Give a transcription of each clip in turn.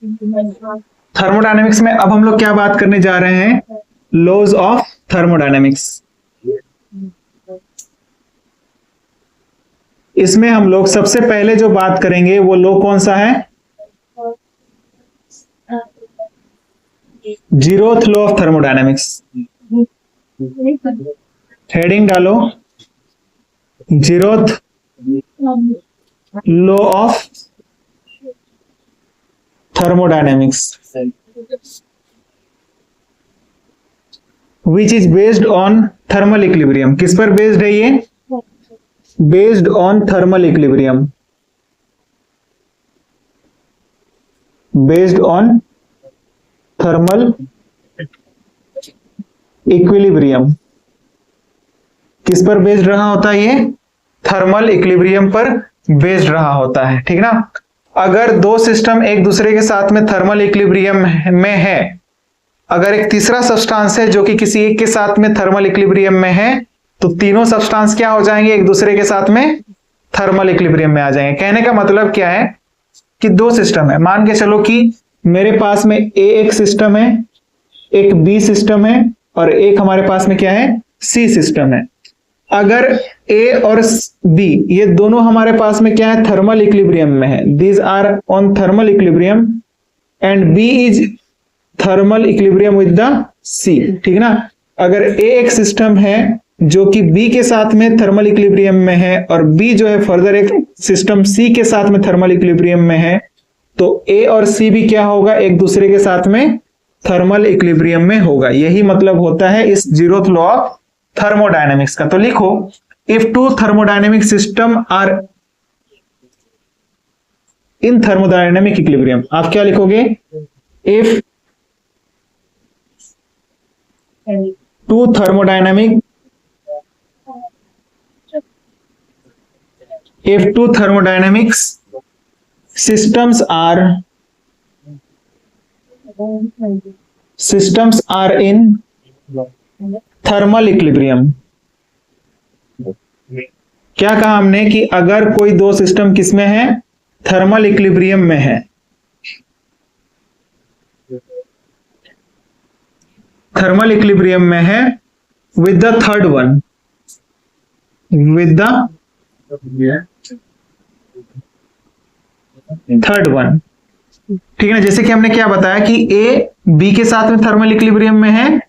Thermodynamics में अब हम लोग क्या बात करने जा रहे हैं? Laws of thermodynamics. इसमें हम लोग सबसे पहले जो बात करेंगे वो लॉ कौन सा है? Zeroth law of thermodynamics. Heading डालो, zeroth law of thermodynamics, which is based on thermal equilibrium. किस पर बेस्ड है ये? Based on thermal equilibrium. Based on thermal equilibrium. किस पर बेस्ड रहा होता है ये? थर्मल इक्विलिब्रियम पर बेस्ड रहा होता है, ठीक ना। अगर दो सिस्टम एक दूसरे के साथ में थर्मल इक्विलिब्रियम में है, अगर एक तीसरा सब्सटेंस है जो कि किसी एक के साथ में थर्मल इक्विलिब्रियम में है, तो तीनों सब्सटेंस क्या हो जाएंगे? एक दूसरे के साथ में थर्मल इक्विलिब्रियम में आ जाएंगे। कहने का मतलब क्या है कि दो सिस्टम है, मान के चलो कि मेरे पास में ए एक सिस्टम है, एक बी सिस्टम है, और एक हमारे पास में क्या है? सी सिस्टम है। अगर ए और बी ये दोनों हमारे पास में क्या है? थर्मल इक्विलिब्रियम में है। These are on thermal equilibrium and B is thermal equilibrium with the C, ठीक ना। अगर ए एक सिस्टम है जो कि बी के साथ में थर्मल इक्विलिब्रियम में है, और बी जो है फर्दर एक सिस्टम सी के साथ में थर्मल इक्विलिब्रियम में है, तो ए और सी भी क्या होगा? एक दूसरे के साथ में थर्मल इक्विलिब्रियम में होगा। यही मतलब होता है इस जीरोथ लॉ ऑफ थर्मोडायनेमिक्स का। तो लिखो, if two thermodynamic system are in thermodynamic equilibrium. आप क्या लिखोगे? If two thermodynamic if two thermodynamics systems are in thermal equilibrium। क्या कहा हमने कि अगर कोई दो सिस्टम किसमें है? थर्मल इक्विलिब्रियम में है। थर्मल इक्विलिब्रियम में है with the third one, with the third one, ठीक है ना। जैसे कि हमने क्या बताया कि ए बी के साथ में थर्मल इक्विलिब्रियम में है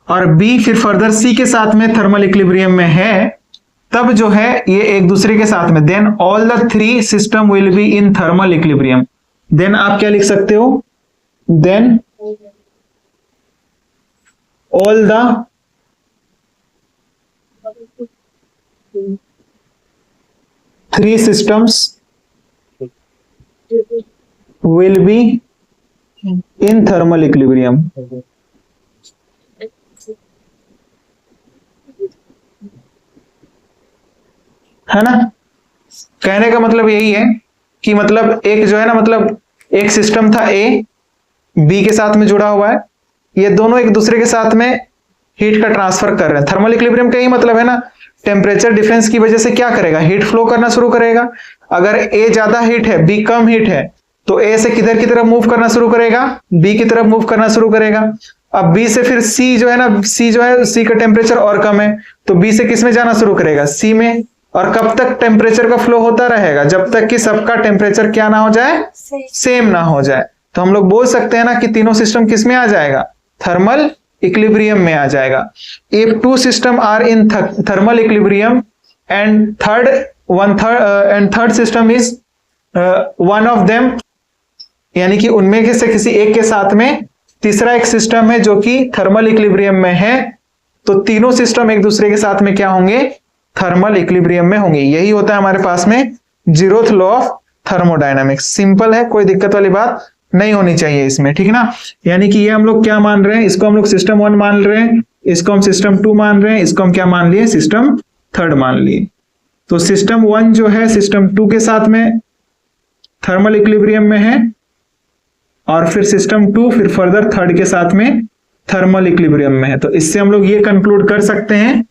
और बी फिर फर्दर सी के साथ में थर्मल इक्विलिब्रियम में है, तब जो है ये एक दूसरे के साथ में, then all the three system will be in thermal equilibrium. Then आप क्या लिख सकते हो? Then all the three systems will be in thermal equilibrium। है ना। कहने का मतलब यही है कि मतलब एक जो है ना, मतलब एक सिस्टम था ए, बी के साथ में जुड़ा हुआ है, ये दोनों एक दूसरे के साथ में हीट का ट्रांसफर कर रहे हैं। थर्मल इक्विलिब्रियम का ही मतलब है ना, टेम्परेचर डिफरेंस की वजह से क्या करेगा? हीट फ्लो करना शुरू करेगा। अगर ए ज्यादा हीट है, बी कम हीट है, तो ए से किधर की तरफ मूव करना शुरू करेगा? बी की तरफ मूव करना शुरू करेगा। अब बी से फिर सी जो है ना, सी का टेम्परेचर और कम है, तो बी से किस में जाना शुरू करेगा? सी में। और कब तक टेम्परेचर का फ्लो होता रहेगा? जब तक कि सबका टेम्परेचर क्या ना हो जाए? सेम ना हो जाए। तो हम लोग बोल सकते हैं ना कि तीनों सिस्टम किस में आ जाएगा? थर्मल इक्विलिब्रियम में आ जाएगा। If two system are in thermal equilibrium and third system is one of them, यानी कि उनमें से किसी एक के साथ में तीसरा एक सिस्टम है जो कि थर्मल इक्विलिब्रियम में है, तो तीनों सिस्टम एक दूसरे के साथ में क्या होंगे? थर्मल इक्विलिब्रियम में होंगे। यही होता है हमारे पास में zeroth law of thermodynamics. Simple है, कोई दिक्कत वाली बात नहीं होनी चाहिए इसमें, ठीक ना। यानी कि ये हम लोग क्या मान रहे हैं? इसको हम लोग सिस्टम 1 मान रहे हैं, इसको हम सिस्टम 2 मान रहे हैं, इसको हम क्या मान लिए? सिस्टम 3 मान लिए। तो सिस्टम 1 जो है सिस्टम 2 के साथ में थर्मल इक्विलिब्रियम में है, और फिर सिस्टम 2 फिर फर्दर थर्ड के साथ में थर्मल इक्विलिब्रियम में है। तो इससे हम लोग ये कंक्लूड कर सकते हैं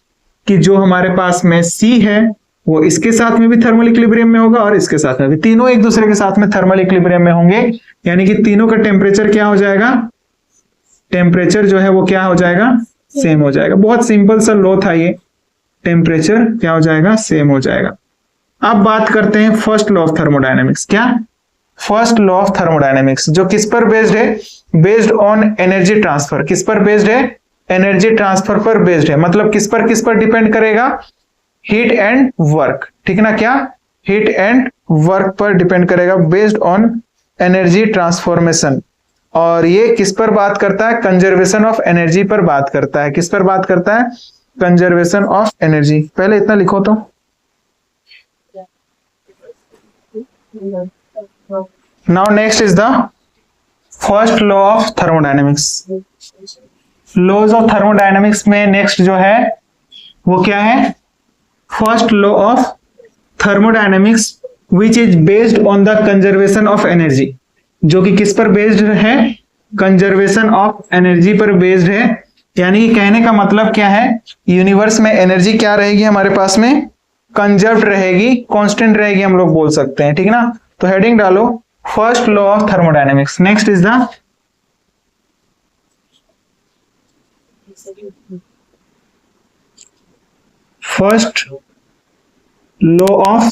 कि जो हमारे पास में सी है वो इसके साथ में भी थर्मल इक्विलिब्रियम में होगा और इसके साथ में भी, तीनों एक दूसरे के साथ में थर्मल इक्विलिब्रियम में होंगे, यानी कि तीनों का टेम्परेचर क्या हो जाएगा, टेम्परेचर जो है वो क्या हो जाएगा, सेम हो जाएगा। बहुत सिंपल सा लॉ था ये, टेम्परेचर क्या हो जाएगा, सेम हो जाएगा। अब बात करते हैं फर्स्ट लॉ ऑफ थर्मोडायनेमिक्स। क्या? फर्स्ट लॉ ऑफ थर्मोडायनेमिक्स, जो किस पर बेस्ड है, बेस्ड ऑन एनर्जी ट्रांसफर। किस पर बेस्ड है, एनर्जी ट्रांसफर पर बेस्ड है। मतलब किस पर डिपेंड करेगा, हीट एंड वर्क, ठीक ना, क्या, हीट एंड वर्क पर डिपेंड करेगा, बेस्ड ऑन एनर्जी ट्रांसफॉर्मेशन। और ये किस पर बात करता है, कंजर्वेशन ऑफ एनर्जी पर बात करता है। किस पर बात करता है, कंजर्वेशन ऑफ एनर्जी। पहले इतना लिखो तो, now next is the first law of thermodynamics. Laws of thermodynamics में नेक्स्ट जो है वो क्या है, first law of thermodynamics which is based on the conservation of energy, जो कि किस पर बेस्ड है, कंजर्वेशन ऑफ एनर्जी पर बेस्ड है। यानी कि कहने का मतलब क्या है, यूनिवर्स में एनर्जी क्या रहेगी हमारे पास में, कंजर्व्ड रहेगी, कांस्टेंट रहेगी, हम लोग बोल सकते हैं, ठीक ना। तो हेडिंग डालो first law of thermodynamics. Next is the first law of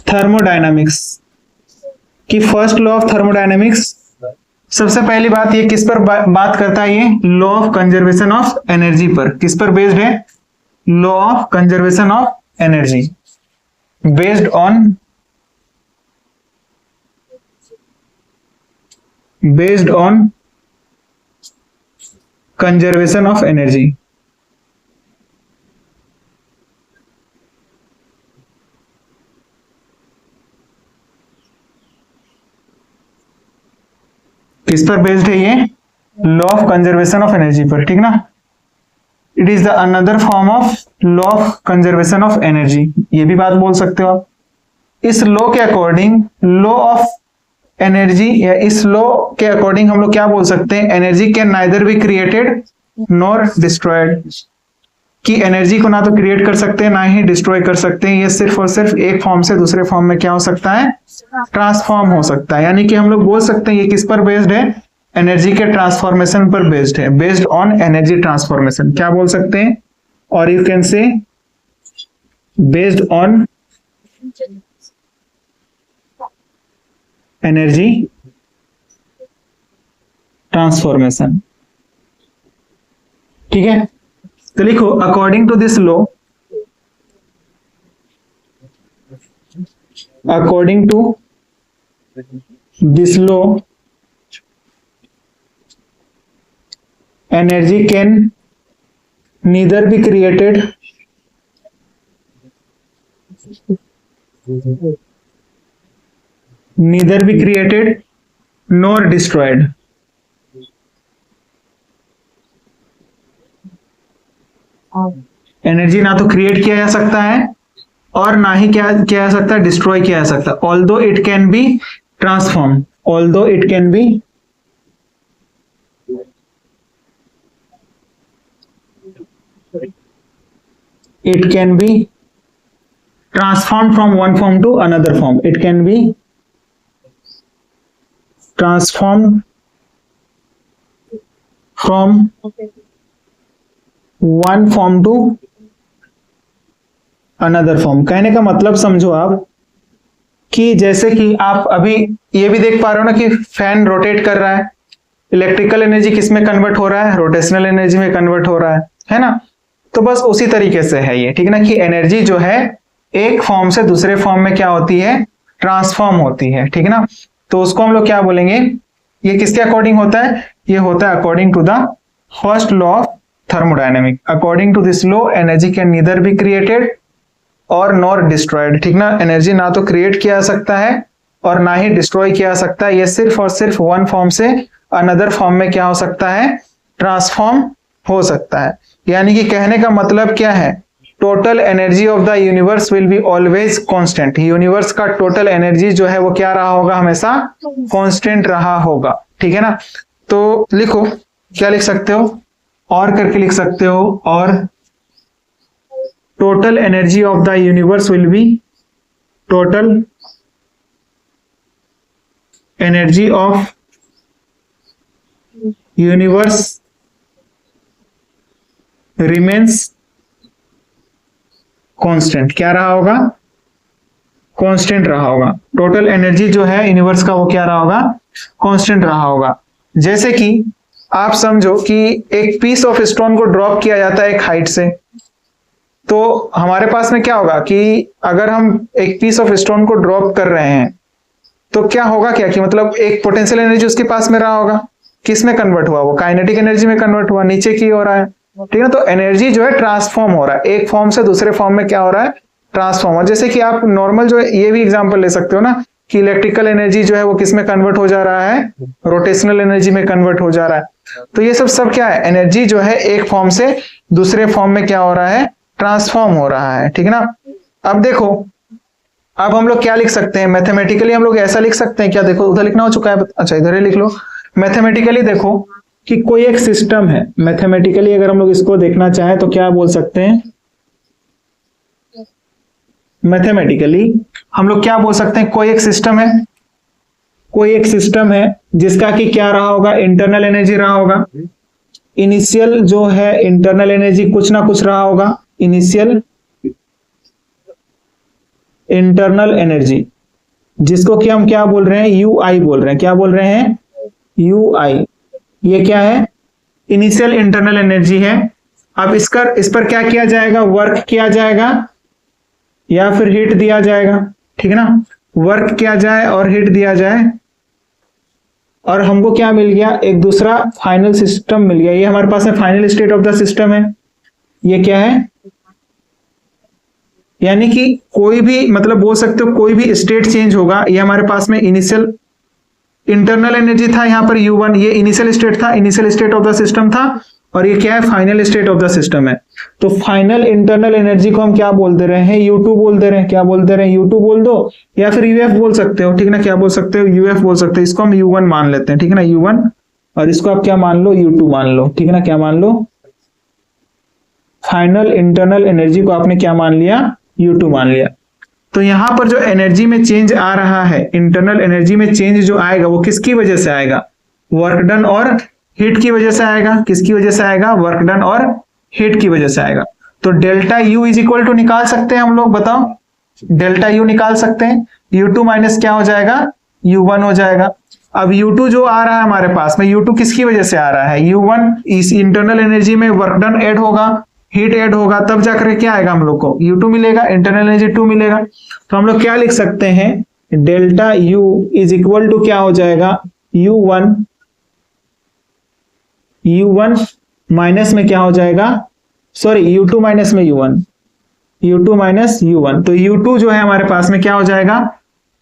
thermodynamics की फर्स्ट लॉ ऑफ थर्मोडायनामिक्स। सबसे पहली बात, ये किस पर बात करता है, ये law of conservation of energy पर। किस पर बेस्ड है, law of conservation of energy, based on conservation of energy. किस पर बेस्ड है, ये law of conservation of energy पर, ठीक ना। It is the another form of law of conservation of energy, ये भी बात बोल सकते हो आप। इस लॉ के अकॉर्डिंग, लॉ ऑफ एनर्जी, या इस लॉ के अकॉर्डिंग हम लोग क्या बोल सकते हैं, energy can neither be created nor destroyed, कि एनर्जी को ना तो क्रिएट कर सकते हैं ना ही डिस्ट्रॉय कर सकते हैं। ये सिर्फ और सिर्फ एक फॉर्म से दूसरे फॉर्म में क्या हो सकता है, ट्रांसफॉर्म हो सकता है। यानी कि हम लोग बोल सकते हैं ये किस पर बेस्ड है, एनर्जी के ट्रांसफॉर्मेशन पर बेस्ड है, बेस्ड ऑन एनर्जी ट्रांसफॉर्मेशन, क्या बोल सकते हैं, और you can say based on energy transformation, ठीक है। तो लिखो according to this law, according to this law energy can neither be created nor destroyed। Energy ना तो क्रिएट किया जा सकता है और ना ही क्या किया जा सकता है, डिस्ट्रॉय किया जा सकता है। Although it can be transform, although it can be transformed from one form to another form, it can be transformed from one form to another form। कहने का मतलब समझो आप कि जैसे कि आप अभी ये भी देख पा रहे हो ना कि फैन रोटेट कर रहा है, इलेक्ट्रिकल एनर्जी किस में कन्वर्ट हो रहा है, रोटेशनल एनर्जी में कन्वर्ट हो रहा है ना। तो बस उसी तरीके से है ये, ठीक ना, कि एनर्जी जो है एक फॉर्म से दूसरे फॉर्म में क्या होती है, ट्रांसफॉर्म होती है, ठीक ना। तो उसको हम लोग क्या बोलेंगे, ये किसके अकॉर्डिंग होता है, ये होता है according to the first law of thermodynamic. According to this law energy can neither be created और नॉर डिस्ट्रॉयड, ठीक ना। एनर्जी ना तो क्रिएट किया जा सकता है और ना ही डिस्ट्रॉय किया जा सकता है, ये सिर्फ और सिर्फ वन फॉर्म से अनदर फॉर्म में क्या हो सकता है, ट्रांसफॉर्म हो सकता है। यानी कि कहने का मतलब क्या है, total energy of the universe will be always constant. Universe का टोटल एनर्जी जो है वो क्या रहा होगा, हमेशा कांस्टेंट रहा होगा, ठीक है ना। तो लिखो, क्या लिख सकते हो, और करके लिख सकते हो, और total energy of the universe will be, total energy of universe remains constant. क्या रहा होगा? कांस्टेंट रहा होगा। टोटल एनर्जी जो है यूनिवर्स का वो क्या रहा होगा? कांस्टेंट रहा होगा। जैसे कि आप समझो कि एक पीस ऑफ स्टोन को ड्रॉप किया जाता है एक हाइट से, तो हमारे पास में क्या होगा कि अगर हम एक पीस ऑफ स्टोन को ड्रॉप कर रहे हैं तो क्या होगा, क्या कि मतलब एक पोटेंशियल एनर्जी उसके पास में रहा होगा, किस में कन्वर्ट हुआ? वो काइनेटिक एनर्जी में कन्वर्ट हुआ, नीचे की हो रहा है, ठीक है। तो एनर्जी जो है ट्रांसफॉर्म हो रहा है, एक फॉर्म से दूसरे फॉर्म में क्या हो रहा है? ट्रांसफॉर्म। जैसे कि आप नॉर्मल जो है ये भी एग्जांपल ले सकते हो ना, कि इलेक्ट्रिकल एनर्जी जो है वो किस में कन्वर्ट हो जा रहा है? रोटेशनल एनर्जी में कन्वर्ट हो जा रहा है। तो ये सब क्या है? एनर्जी जो है एक फॉर्म से दूसरे फॉर्म में क्या हो रहा है? ट्रांसफॉर्म हो रहा है, ठीक है ना। अब देखो, अब हम लोग क्या लिख सकते हैं मैथमेटिकली? हम लोग ऐसा लिख सकते हैं क्या? देखो उधर लिखना हो चुका है, अच्छा इधर ही लिख लो। मैथमेटिकली देखो कि कोई एक सिस्टम है, मैथमेटिकली अगर हम लोग इसको देखना चाहें तो क्या बोल सकते हैं? मैथमेटिकली हम लोग क्या बोल सकते हैं? कोई एक सिस्टम है, कोई एक सिस्टम है जिसका कि क्या रहा होगा? इंटरनल एनर्जी रहा होगा। इनिशियल जो है इंटरनल एनर्जी कुछ ना कुछ रहा होगा, इनिशियल इंटरनल एनर्जी, जिसको कि हम क्या बोल रहे हैं? यू आई बोल रहे हैं। क्या बोल रहे हैं? यू आई। ये क्या है? इनिशियल इंटरनल एनर्जी है। अब इस पर क्या किया जाएगा? वर्क किया जाएगा या फिर हीट दिया जाएगा, ठीक है ना। वर्क किया जाए और हीट दिया जाए, और हमको क्या मिल गया? एक दूसरा फाइनल सिस्टम मिल गया। ये हमारे पास में final state of the system है। ये क्या है? यानी कि कोई भी मतलब बोल सकते हो कोई भी स्टेट चेंज होगा। ये हमारे पास में इनिशियल इंटरनल एनर्जी था, यहां पर U1, ये इनिशियल स्टेट था, initial state of the system था, और ये क्या है? Final state of the system है। तो फाइनल इंटरनल एनर्जी को हम क्या बोल दे रहे हैं? U2 बोल दे रहे हैं। क्या बोल दे रहे हैं? U2 बोल दो, या फिर UF बोल सकते हो, ठीक है ना। क्या बोल सकते हो? UF बोल सकते हो। इसको हम U1 मान लेते हैं, ठीक है ना, U1, और इसको आप क्या मान लो? U2 मान लो, ठीक है ना। क्या मान लो? फाइनल इंटरनल एनर्जी को आपने क्या मान लिया? U2 मान लिया। तो यहां पर जो एनर्जी में चेंज आ रहा है, इंटरनल एनर्जी में चेंज जो आएगा वो किसकी वजह से आएगा? वर्क डन और हीट की वजह से आएगा। किसकी वजह से आएगा? वर्क डन और हीट की वजह से आएगा। तो delta U is equal to निकाल सकते हैं हम लोग, बताओ, डेल्टा U निकाल सकते हैं। U2 माइनस क्या हो जाएगा? U1 हो जाएगा। अब U2 जो आ रहा है हमारे पास में, U2 किसकी वजह से आ रहा है? U1 इस इंटरनल एनर्जी में वर्क डन ऐड होगा, हीट ऐड होगा, तब जाकर क्या आएगा हम लोग को? U2 मिलेगा, इंटरनल एनर्जी 2 मिलेगा। तो हम लोग क्या लिख सकते हैं? Delta U is equal to क्या हो जाएगा? U1 माइनस में क्या हो जाएगा? सॉरी, U2 माइनस में U1, U2 माइनस U1। तो U2 जो है हमारे पास में क्या हो जाएगा?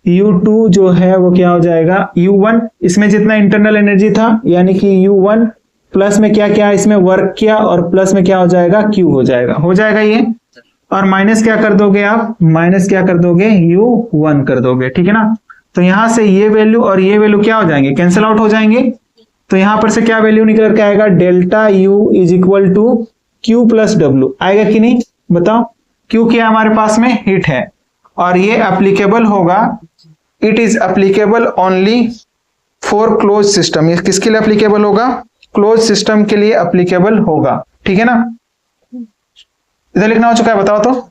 U2 जो है वो क्या हो जाएगा? U1, इसमें जितना इंटरनल एनर्जी था, यानी कि U1 प्लस में क्या क्या इसमें वर्क किया, और प्लस में क्या हो जाएगा? Q हो जाएगा ये, और माइनस क्या कर दोगे आप? माइनस क्या कर दोगे? U1 कर दोगे, ठीक है ना। तो यहां से ये वैल्यू और ये वैल्यू क्या हो जाएंगे? कैंसिल आउट हो जाएंगे। तो यहां पर से क्या वैल्यू निकल के आएगा? Delta U is equal to Q plus W आएगा कि नहीं? बताओ। Q क्या हमारे पास में? हीट है, और ये एप्लीकेबल होगा, it is applicable only for close system. ये किसके लिए एप्लीकेबल होगा? क्लोज सिस्टम के लिए एप्लीकेबल होगा, ठीक है ना। इधर लिखना हो चुका है, बताओ तो।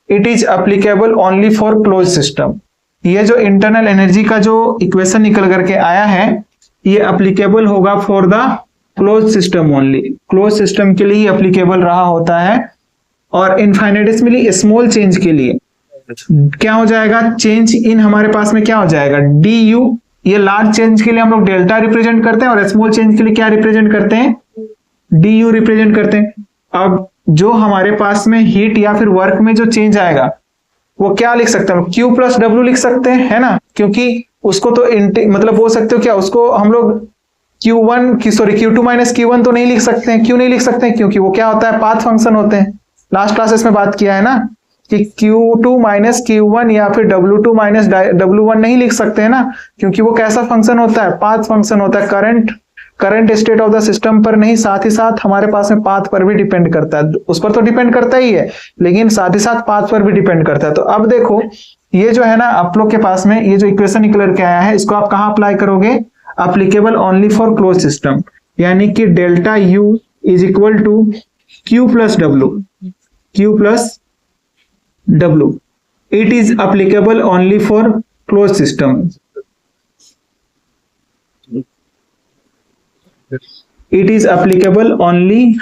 It is applicable only for close system. ये जो इंटरनल एनर्जी का जो इक्वेशन निकल करके आया है, ये एप्लीकेबल होगा for the close system only. Close system के लिए एप्लीकेबल रहा होता है, और इनफाइनेटेसिमली स्मॉल चेंज के लिए क्या हो जाएगा? चेंज इन हमारे पास में क्या हो जाएगा? DU। ये लार्ज चेंज के लिए हम लोग डेल्टा रिप्रेजेंट करते हैं, और स्मॉल चेंज के लिए क्या रिप्रेजेंट करते हैं? DU रिप्रेजेंट करते हैं। अब जो हमारे पास में हीट या फिर वर्क में जो चेंज आएगा वो क्या लिख सकते हैं? Q प्लस W लिख सकते हैं, है ना, क्योंकि उसको तो मतलब बोल सकते हो क्या, उसको हम लोग Q2 माइनस Q1 तो नहीं लिख सकते हैं। क्यों नहीं लिख सकते हैं? क्योंकि वो क्या होता है? पाथ फंक्शन होते हैं। लास्ट क्लासेस में बात किया है ना कि Q2 माइनस Q1 या फिर W2 माइनस W1 नहीं लिख सकते हैं ना, क्योंकि वो कैसा फंक्शन होता है? पाथ फंक्शन होता है। Current state of the system पर नहीं, साथ ही साथ हमारे पास में पाथ पर भी डिपेंड करता है। उस पर तो डिपेंड करता ही है, लेकिन साथ ही साथ पाथ पर भी डिपेंड करता है। तो अब देखो ये जो है ना आप लोग के पास में ये जो इक्वेशन निकल के आया है, इसको आप कहां अप्लाई करोगे? Applicable only for close system, यानी कि delta U is equal to Q plus W, Q plus W. It is applicable only for close system, it is applicable only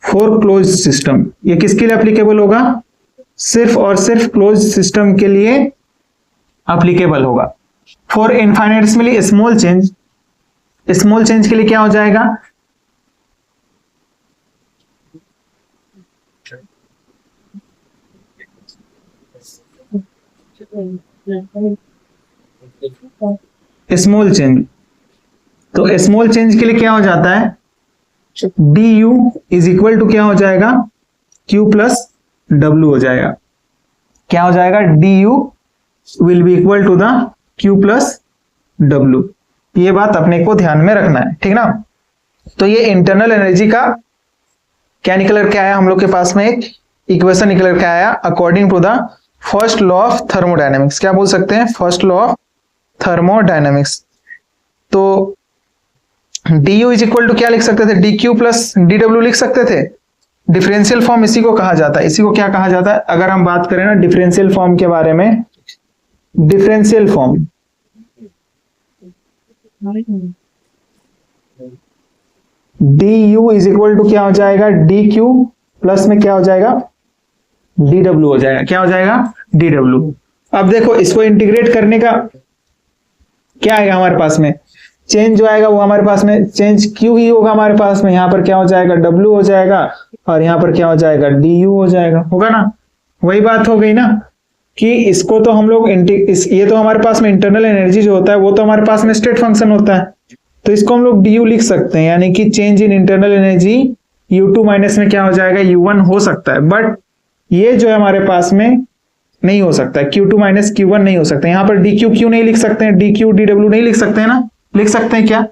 for close system. ये किसके लिए applicable होगा? सिर्फ और सिर्फ close system के लिए अप्लीकेबल होगा। For infinitely small change, small change के लिए क्या हो जाएगा? स्मॉल चेंज, तो स्मॉल चेंज के लिए क्या हो जाता है? D U is equal to क्या हो जाएगा? क्यू प्लस डब्ल्यू हो जाएगा। क्या हो जाएगा? D U will be equal to the Q plus W. ये बात अपने को ध्यान में रखना है, ठीक ना। तो ये इंटरनल एनर्जी का क्या निकल करके आया हम लोग के पास में? एक इक्वेशन निकल करके आया according to the first law of thermodynamics. क्या बोल सकते हैं? First law of thermodynamics. तो D U is equal to क्या लिख सकते थे? D Q plus D W लिख सकते थे। डिफरेंशियल फॉर्म इसी को कहा जाता है। इसी को क्या कहा जाता है? अगर हम बात करें ना डिफरेंशियल फॉर्म के बारे में, differential form d U is equal to क्या हो जाएगा? डी क्यू प्लस में क्या हो जाएगा? डी डब्ल्यू हो जाएगा। क्या हो जाएगा? D W. अब देखो इसको इंटीग्रेट करने का क्या आएगा हमारे पास में? चेंज जो आएगा वो हमारे पास में चेंज क्यू ही होगा हमारे पास में। यहां पर क्या हो जाएगा? डब्ल्यू हो जाएगा, और यहां पर क्या हो जाएगा? डी यू हो जाएगा। होगा ना? वही बात हो गई ना कि इसको तो हम लोग ये तो हमारे पास में इंटरनल एनर्जी जो होता है वो तो हमारे पास में स्टेट फंक्शन होता है, तो इसको हम लोग डी यू लिख सकते हैं, यानी कि change in internal energy U2 minus में क्या हो जाएगा? U1 हो सकता है। बट ये जो है हमारे पास में नहीं हो सकता है, Q2 माइनस Q1 नहीं हो सकता। यहाँ पर डी क्यू नहीं लिख सकते हैं, डी क्यू डी डब्ल्यू नहीं लिख सकते हैं ना? लिख सकते हैं क्या?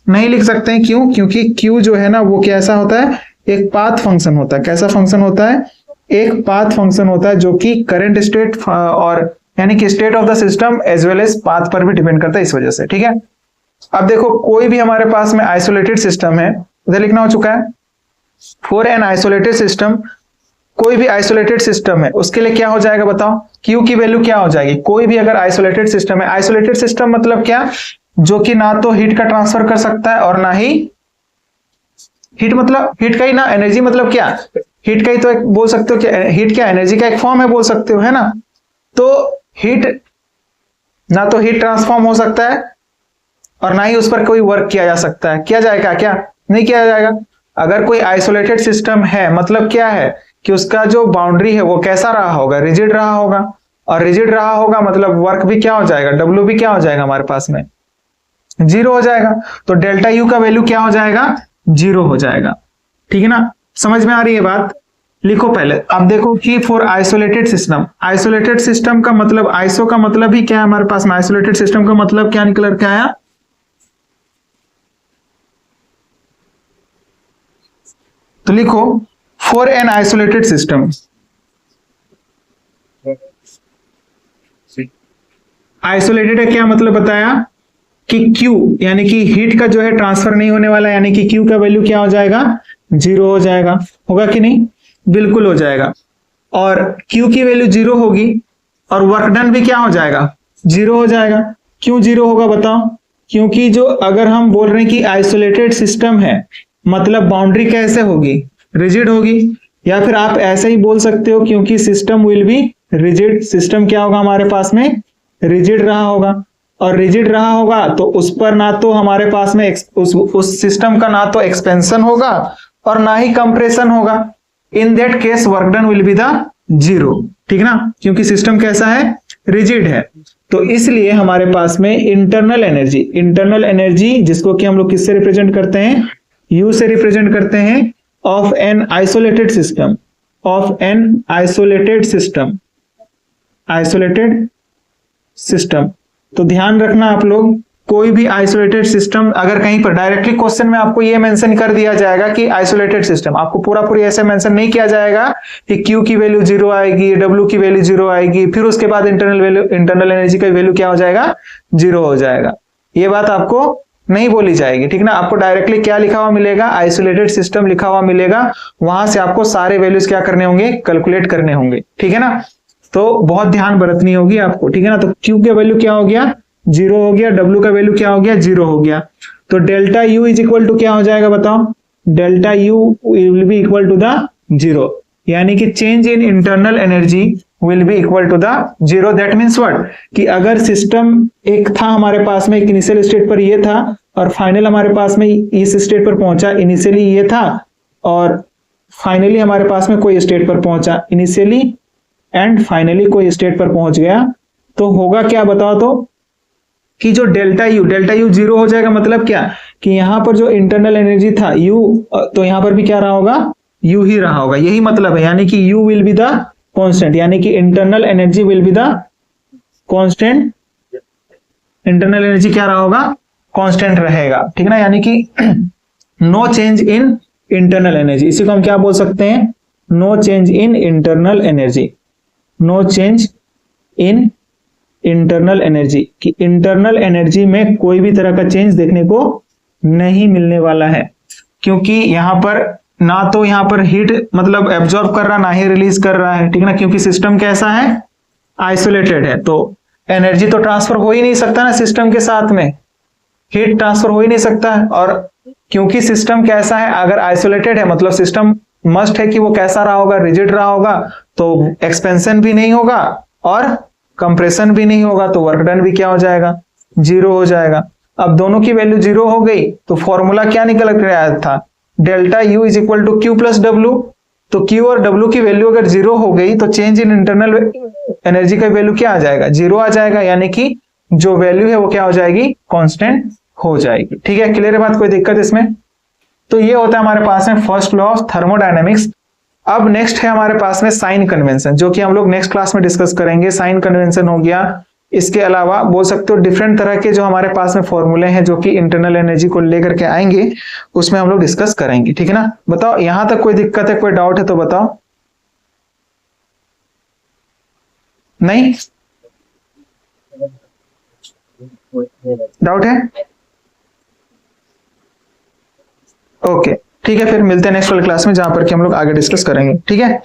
नहीं लिख सकते हैं। क्यों? क्योंकि Q जो है ना वो कैसा होता है? एक पाथ फंक्शन होता है। कैसा फंक्शन होता है? एक पाथ फंक्शन होता है, जो कि करंट स्टेट और यानी कि state of the system as well as path पर भी डिपेंड करता है, इस वजह से। ठीक है, अब देखो कोई भी हमारे पास में आइसोलेटेड सिस्टम है, उधर लिखना हो चुका है। फॉर एन आइसोलेटेड सिस्टम, कोई भी आइसोलेटेड सिस्टम है उसके लिए क्या हो जाएगा बताओ? क्यू की वैल्यू क्या हो जाएगी? कोई भी अगर आइसोलेटेड सिस्टम है, आइसोलेटेड सिस्टम मतलब क्या? जो कि ना तो हीट का ट्रांसफर कर सकता है और ना ही हीट, मतलब हीट का ही ना, एनर्जी मतलब क्या? हीट का ही तो एक बोल सकते हो कि हीट क्या? एनर्जी का एक फॉर्म है, बोल सकते हो, है ना। तो हीट ना तो हीट ट्रांसफॉर्म हो सकता है और ना ही उस पर कोई वर्क किया जा सकता है। किया जाएगा क्या? नहीं किया जाएगा। अगर कोई आइसोलेटेड सिस्टम है मतलब क्या है कि उसका जो बाउंड्री है वो कैसा रहा होगा? रिजिड रहा होगा, और रिजिड रहा होगा मतलब वर्क भी क्या हो जाएगा? डब्ल्यू भी क्या हो जाएगा हमारे पास में? जीरो हो जाएगा। तो डेल्टा यू का वैल्यू क्या हो जाएगा? जीरो हो जाएगा। ठीक है ना, समझ में आ रही है बात? लिखो पहले। अब देखो कि for isolated system, isolated system का मतलब, आइसो का मतलब ही क्या है हमारे पास में? आइसोलेटेड सिस्टम का मतलब क्या निकल के आया? तो लिखो for an isolated system, isolated है क्या मतलब बताया कि Q यानी कि हीट का जो है ट्रांसफर नहीं होने वाला, यानी कि Q का वैल्यू क्या हो जाएगा? जीरो हो जाएगा। होगा कि नहीं? बिल्कुल हो जाएगा। और Q की वैल्यू जीरो होगी और वर्क डन भी क्या हो जाएगा? जीरो हो जाएगा। क्यों जीरो होगा बताओ? क्योंकि जो अगर हम बोल रहे हैं कि आइसोलेटेड सिस्टम है मतलब बाउंड्री कैसे होगी? रिजिड होगी। या फिर आप ऐसे ही बोल सकते हो क्योंकि system will B rigid, system क्या होगा हमारे पास में? रिजिड रहा होगा। और रिजिड रहा होगा तो उस पर ना तो हमारे पास में उस सिस्टम का ना तो एक्सपेंशन होगा और ना ही कंप्रेशन होगा। In that case work done will be the zero. ठीक ना, क्योंकि सिस्टम कैसा है? रिजिड है। तो इसलिए हमारे पास में इंटरनल एनर्जी, इंटरनल एनर्जी जिसको कि हम लोग किससे रिप्रेजेंट करते हैं? यू से रिप्रेजेंट करते हैं, of an isolated system, of an isolated system, isolated system. तो ध्यान रखना आप लोग कोई भी आइसोलेटेड सिस्टम अगर कहीं पर डायरेक्टली क्वेश्चन में आपको ये मेंशन कर दिया जाएगा कि आइसोलेटेड सिस्टम, आपको पूरा पूरी ऐसे मेंशन नहीं किया जाएगा कि Q की वैल्यू 0 आएगी, W की वैल्यू 0 आएगी, फिर उसके बाद इंटरनल एनर्जी का वैल्यू क्या हो जाएगा, 0 हो जाएगा। ये बात आपको नहीं बोली जाएगी, ठीक ना। आपको डायरेक्टली क्या लिखा हुआ मिलेगा, आइसोलेटेड सिस्टम लिखा हुआ मिलेगा, वहां से आपको सारे वैल्यूज क्या करने होंगे, कैलकुलेट करने होंगे, ठीक है ना। तो बहुत ध्यान बरतनी होगी आपको, ठीक है ना। तो Q का वैल्यू क्या हो गया, 0 हो गया, W का वैल्यू क्या हो गया, 0 हो गया। तो delta U is equal to क्या हो जाएगा बताओ, delta U will be equal to the 0, यानी कि change in internal energy will be equal to the 0। That means what, कि अगर सिस्टम एक था हमारे पास में, एक इनिशियल स्टेट पर ये था और फाइनल हमारे पास में इस स्टेट पर पहुंचा, इनिशियली ये था और फाइनली हमारे पास में कोई स्टेट पर पहुंचा, इनिशियली एंड फाइनली कोई स्टेट पर पहुंच गया, तो होगा क्या बताओ, तो कि जो डेल्टा यू 0 हो जाएगा। मतलब क्या, कि यहां पर जो इंटरनल एनर्जी था U, तो यहां पर भी क्या रहा होगा, U ही रहा होगा, यही मतलब है। यानी कि U will be the constant, यानी कि internal energy will be the constant, internal energy क्या रहा होगा, कांस्टेंट रहेगा, ठीक ना। यानी कि no change in internal energy, इसी को हम क्या बोल सकते हैं, no change in internal energy, no change in internal energy, कि इंटरनल एनर्जी में कोई भी तरह का चेंज देखने को नहीं मिलने वाला है, क्योंकि यहां पर ना तो यहां पर हीट मतलब एब्जॉर्ब कर रहा, ना ही रिलीज कर रहा है, ठीक ना। क्योंकि सिस्टम कैसा है, आइसोलेटेड है, तो एनर्जी तो ट्रांसफर हो ही नहीं सकता ना सिस्टम के साथ में, हीट ट्रांसफर हो ही नहीं सकता है। और क्योंकि सिस्टम कैसा है, अगर आइसोलेटेड है मतलब सिस्टम मस्ट है कि वो कैसा रहा होगा, रिजिड रहा होगा, तो एक्सपेंशन भी नहीं होगा और कंप्रेशन भी नहीं होगा, तो वर्क डन भी क्या हो जाएगा, 0 हो जाएगा। अब दोनों की वैल्यू 0 हो गई, तो फॉर्मूला क्या निकल कर आया था, delta U is equal to Q plus W। तो Q और W की वैल्यू अगर 0 हो गई, तो चेंज इन इंटरनल एनर्जी का वैल्यू क्या आ जाएगा, 0 आ जाएगा, यानी कि जो वैल्यू है वो क्या हो जाएगी, कांस्टेंट हो जाएगी, ठीक है। क्लियर है बात, कोई दिक्कत इसमें। तो ये होता है हमारे पास में फर्स्ट लॉ ऑफ थर्मोडायनेमिक्स। अब नेक्स्ट है हमारे पास में साइन कन्वेंशन, जो कि हम लोग नेक्स्ट क्लास में डिस्कस करेंगे। साइन कन्वेंशन हो गया, इसके अलावा बोल सकते हो डिफरेंट तरह के जो हमारे पास में फॉर्मूले हैं जो कि इंटरनल एनर्जी को लेकर के आएंगे, उसमें हम लोग डिस्कस करेंगे, ठीक है ना। बताओ यहां तक कोई दिक्कत है, कोई डाउट है तो बताओ। नहीं, डाउट है, ओके ठीक है, फिर मिलते हैं नेक्स्ट वाले क्लास में, जहां पर कि हम लोग आगे डिस्कस करेंगे, ठीक है।